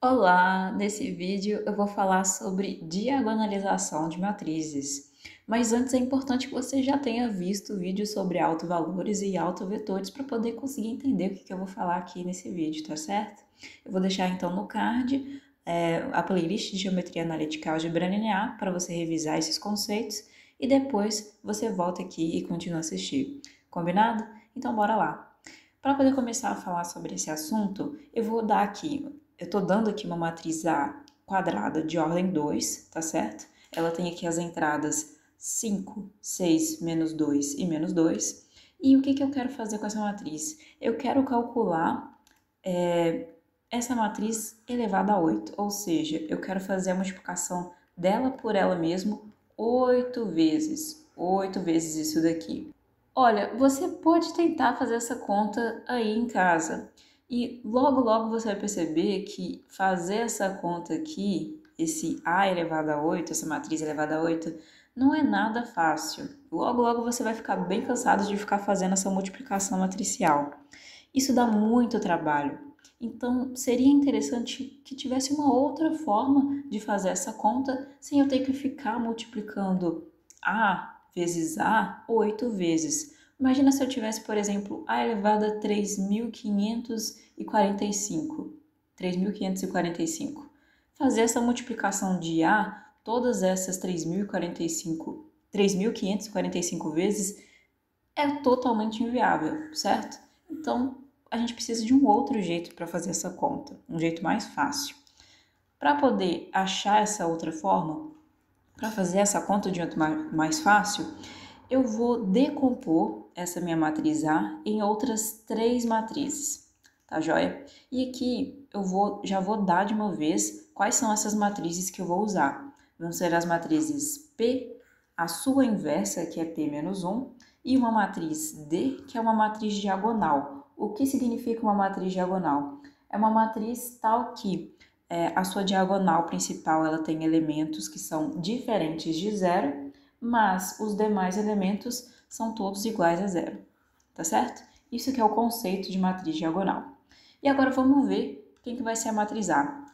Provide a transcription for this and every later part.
Olá! Nesse vídeo eu vou falar sobre diagonalização de matrizes. Mas antes é importante que você já tenha visto vídeos sobre autovalores e autovetores para poder conseguir entender o que eu vou falar aqui nesse vídeo, tá certo? Eu vou deixar então no card a playlist de Geometria Analítica e Álgebra Linear para você revisar esses conceitos e depois você volta aqui e continua a assistir. Combinado? Então bora lá! Para poder começar a falar sobre esse assunto, eu estou dando aqui uma matriz A quadrada de ordem 2, tá certo? Ela tem aqui as entradas 5, 6, menos 2 e menos 2. E o que eu quero fazer com essa matriz? Eu quero calcular essa matriz elevada a 8, ou seja, eu quero fazer a multiplicação dela por ela mesma 8 vezes. 8 vezes isso daqui. Olha, você pode tentar fazer essa conta aí em casa e logo você vai perceber que fazer essa conta aqui, esse a elevado a 8, essa matriz elevada a 8, não é nada fácil. Logo você vai ficar bem cansado de ficar fazendo essa multiplicação matricial. Isso dá muito trabalho. Então, seria interessante que tivesse uma outra forma de fazer essa conta sem eu ter que ficar multiplicando A vezes A 8 vezes. Imagina se eu tivesse, por exemplo, A elevado a 3.545. 3.545. Fazer essa multiplicação de A, todas essas 3.545 vezes, é totalmente inviável, certo? Então, a gente precisa de um outro jeito para fazer essa conta, um jeito mais fácil. Para poder achar essa outra forma, para fazer essa conta de um jeito mais fácil, eu vou decompor essa minha matriz A em outras 3 matrizes, tá joia? E aqui já vou dar de uma vez quais são essas matrizes que eu vou usar. Vão ser as matrizes P, a sua inversa, que é P menos 1, e uma matriz D, que é uma matriz diagonal. O que significa uma matriz diagonal? É uma matriz tal que a sua diagonal principal ela tem elementos que são diferentes de zero, mas os demais elementos são todos iguais a zero, tá certo? Isso que é o conceito de matriz diagonal. E agora vamos ver quem que vai ser a matriz A.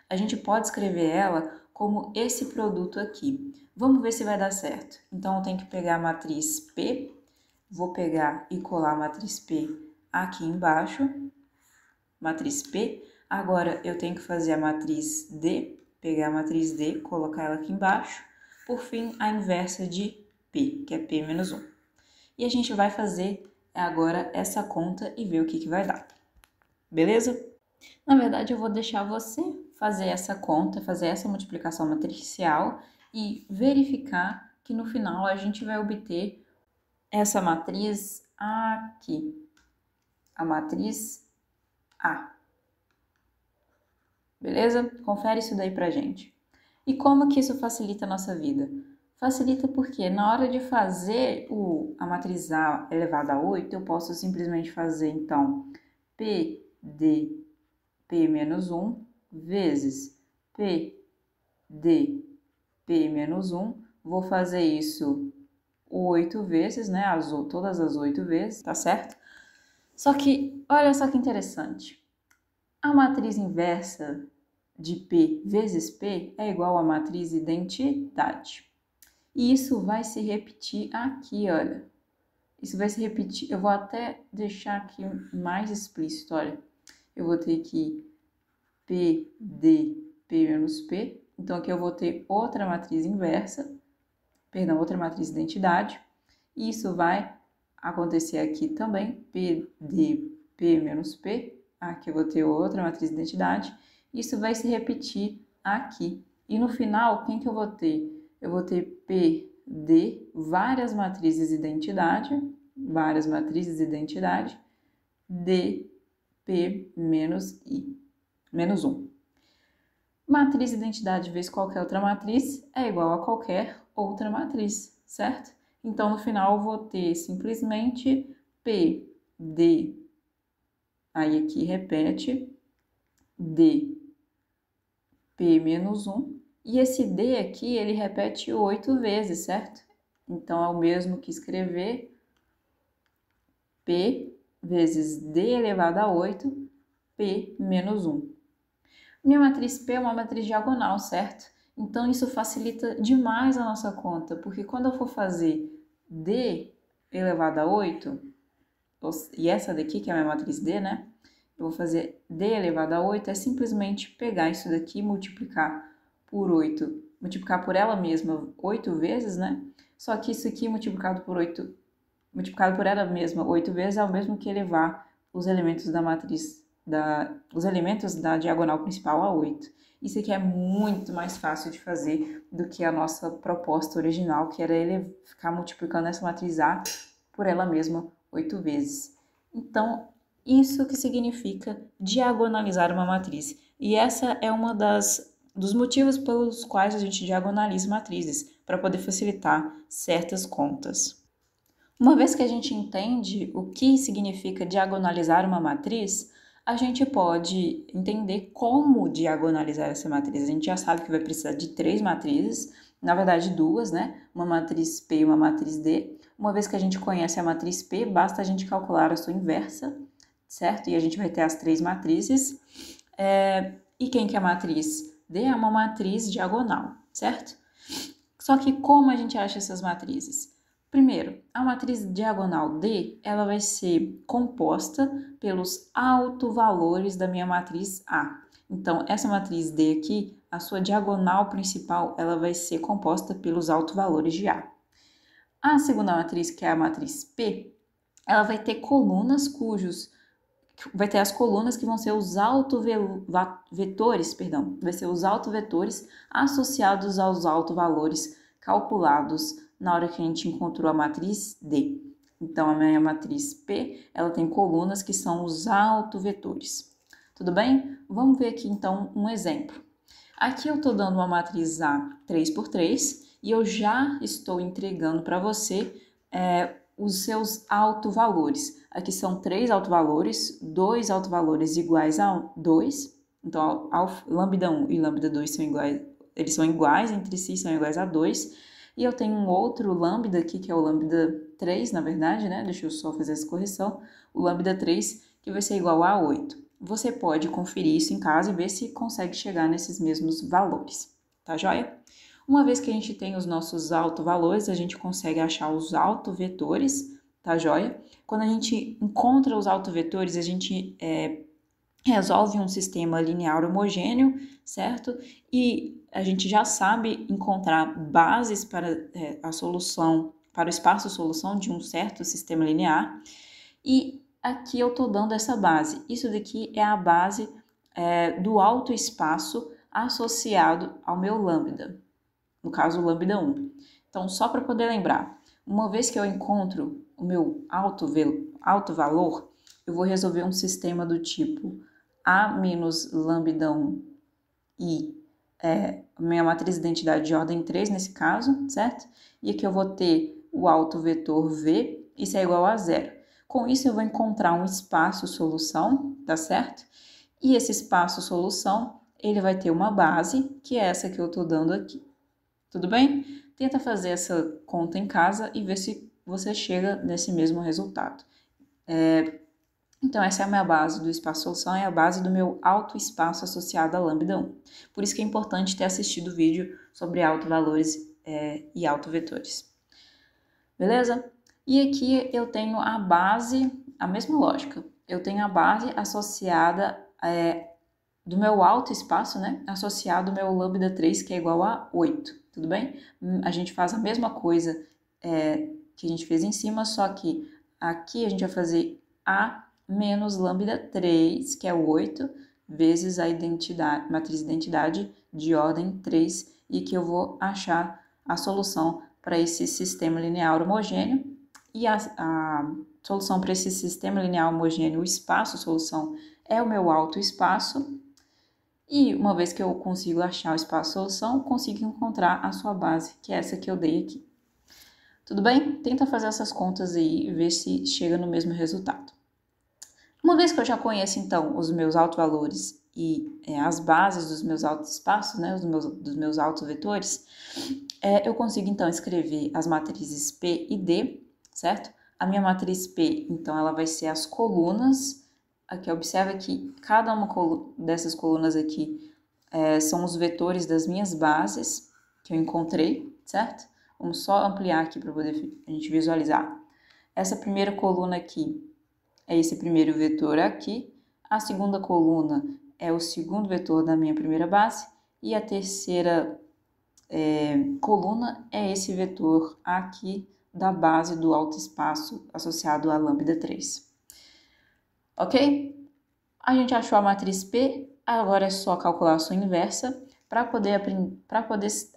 A gente pode escrever ela como esse produto aqui. Vamos ver se vai dar certo. Então, eu tenho que pegar a matriz P, vou pegar e colar a matriz P aqui embaixo, matriz P. Agora, eu tenho que fazer a matriz D, pegar a matriz D, colocar ela aqui embaixo. Por fim, a inversa de P, que é P menos 1. E a gente vai fazer agora essa conta e ver o que vai dar. Beleza? Na verdade, eu vou deixar você fazer essa conta, fazer essa multiplicação matricial e verificar que no final a gente vai obter essa matriz aqui, a matriz A. Beleza? Confere isso daí pra gente. E como que isso facilita a nossa vida? Facilita porque na hora de fazer a matriz A elevada a 8, eu posso simplesmente fazer, então, P de P menos 1 vezes P de P menos 1. Vou fazer isso 8 vezes, né? Todas as 8 vezes, tá certo? Só que, olha só que interessante. A matriz inversa de P vezes P é igual à matriz identidade. E isso vai se repetir aqui, olha. Isso vai se repetir, eu vou até deixar aqui mais explícito, olha. Eu vou ter aqui P de P menos P. Então, aqui eu vou ter outra matriz inversa, perdão, outra matriz identidade. E isso vai acontecer aqui também, P de P menos P. Aqui eu vou ter outra matriz identidade. Isso vai se repetir aqui. E no final, quem que eu vou ter? Eu vou ter P de várias matrizes identidade, de P menos I, menos 1. Matriz identidade vezes qualquer outra matriz é igual a qualquer outra matriz, certo? Então, no final, eu vou ter simplesmente P de, aí aqui repete, de P menos 1, e esse D aqui, ele repete 8 vezes, certo? Então, é o mesmo que escrever P vezes D elevado a 8, P menos 1. Minha matriz P é uma matriz diagonal, certo? Então, isso facilita demais a nossa conta, porque quando eu for fazer D elevado a 8, e essa daqui, que é a minha matriz D, né? Eu vou fazer D elevado a 8, é simplesmente pegar isso daqui e multiplicar por 8, multiplicar por ela mesma 8 vezes, né? Só que isso aqui multiplicado por 8, multiplicado por ela mesma 8 vezes é o mesmo que elevar os elementos da matriz, os elementos da diagonal principal a 8. Isso aqui é muito mais fácil de fazer do que a nossa proposta original, que era ele ficar multiplicando essa matriz A por ela mesma 8 vezes. Então, isso que significa diagonalizar uma matriz. E essa é uma dos motivos pelos quais a gente diagonaliza matrizes, para poder facilitar certas contas. Uma vez que a gente entende o que significa diagonalizar uma matriz, a gente pode entender como diagonalizar essa matriz. A gente já sabe que vai precisar de 3 matrizes, na verdade 2, né? Uma matriz P e uma matriz D. Uma vez que a gente conhece a matriz P, basta a gente calcular a sua inversa, certo? E a gente vai ter as 3 matrizes. E quem que é a matriz D? É uma matriz diagonal, certo? Só que como a gente acha essas matrizes? Primeiro, a matriz diagonal D, ela vai ser composta pelos autovalores da minha matriz A. Então, essa matriz D aqui, a sua diagonal principal, ela vai ser composta pelos autovalores de A. A segunda matriz, que é a matriz P, ela vai ter colunas vai ter as colunas que vão ser os autovetores, vai ser os autovetores associados aos autovalores calculados na hora que a gente encontrou a matriz D. Então, a minha matriz P, ela tem colunas que são os autovetores. Tudo bem? Vamos ver aqui, então, um exemplo. Aqui eu estou dando uma matriz A 3 por 3 e eu já estou entregando para você os seus autovalores. Aqui são 3 autovalores, 2 autovalores iguais a 2. Então, lambda 1 e lambda 2 são iguais, eles são iguais entre si, são iguais a 2. E eu tenho um outro lambda aqui, que é o lambda 3, na verdade, né? Deixa eu só fazer essa correção. O lambda 3, que vai ser igual a 8. Você pode conferir isso em casa e ver se consegue chegar nesses mesmos valores, tá joia? Uma vez que a gente tem os nossos autovalores, a gente consegue achar os autovetores, tá joia? Quando a gente encontra os autovetores, a gente resolve um sistema linear homogêneo, certo? E a gente já sabe encontrar bases para a solução, para o espaço-solução de um certo sistema linear. E aqui eu estou dando essa base. Isso daqui é a base do autoespaço associado ao meu lambda, no caso o lambda 1. Então, só para poder lembrar, uma vez que eu encontro o meu alto valor, eu vou resolver um sistema do tipo A menos lambda 1 e minha matriz de identidade de ordem 3 nesse caso, certo? E aqui eu vou ter o autovetor V, isso é igual a 0. Com isso eu vou encontrar um espaço-solução, tá certo? E esse espaço-solução, ele vai ter uma base, que é essa que eu estou dando aqui. Tudo bem? Tenta fazer essa conta em casa e ver se você chega nesse mesmo resultado. Então, essa é a minha base do espaço-solução, é a base do meu autoespaço associado a lambda 1. Por isso que é importante ter assistido o vídeo sobre autovalores e autovetores. Beleza? E aqui eu tenho a base, a mesma lógica. Eu tenho a base associada do meu autoespaço, né? Associado ao meu lambda 3, que é igual a 8. Tudo bem? A gente faz a mesma coisa que a gente fez em cima, só que aqui a gente vai fazer A menos lambda 3, que é 8, vezes a matriz de identidade de ordem 3, e que eu vou achar a solução para esse sistema linear homogêneo. E a solução para esse sistema linear homogêneo, o espaço-solução, é o meu autoespaço. E uma vez que eu consigo achar o espaço-solução, consigo encontrar a sua base, que é essa que eu dei aqui. Tudo bem? Tenta fazer essas contas aí e ver se chega no mesmo resultado. Uma vez que eu já conheço, então, os meus autovalores e as bases dos meus autoespaços, né, dos meus autovetores, eu consigo, então, escrever as matrizes P e D, certo? A minha matriz P, então, ela vai ser as colunas. Aqui, observa que cada uma dessas colunas aqui são os vetores das minhas bases que eu encontrei, certo? Vamos só ampliar aqui para poder a gente visualizar. Essa primeira coluna aqui é esse primeiro vetor aqui. A segunda coluna é o segundo vetor da minha primeira base. E a terceira coluna é esse vetor aqui da base do alto espaço associado à lambda 3. Ok? A gente achou a matriz P, agora é só calcular a sua inversa. Para poder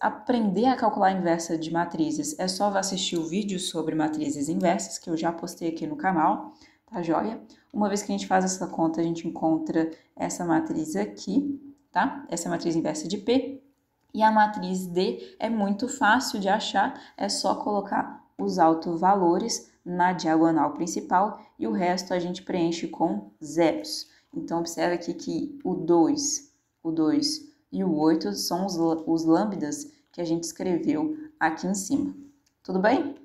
aprender a calcular a inversa de matrizes, é só assistir o vídeo sobre matrizes inversas, que eu já postei aqui no canal, tá joia? Uma vez que a gente faz essa conta, a gente encontra essa matriz aqui, tá? Essa é a matriz inversa de P. E a matriz D é muito fácil de achar, é só colocar os autovalores na diagonal principal e o resto a gente preenche com zeros. Então, observe aqui que o 2 e o 8 são os lambdas que a gente escreveu aqui em cima. Tudo bem?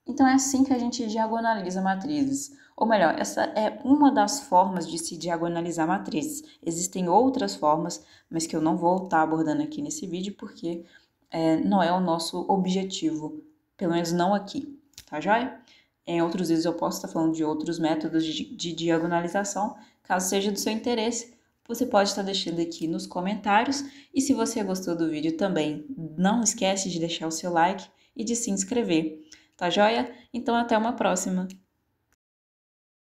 Então, é assim que a gente diagonaliza matrizes. Ou melhor, essa é uma das formas de se diagonalizar matrizes. Existem outras formas, mas que eu não vou estar abordando aqui nesse vídeo, porque não é o nosso objetivo, pelo menos não aqui, tá joia? Em outros vídeos eu posso estar falando de outros métodos de diagonalização. Caso seja do seu interesse, você pode estar deixando aqui nos comentários. E se você gostou do vídeo também, não esquece de deixar o seu like e de se inscrever. Tá joia? Então até uma próxima!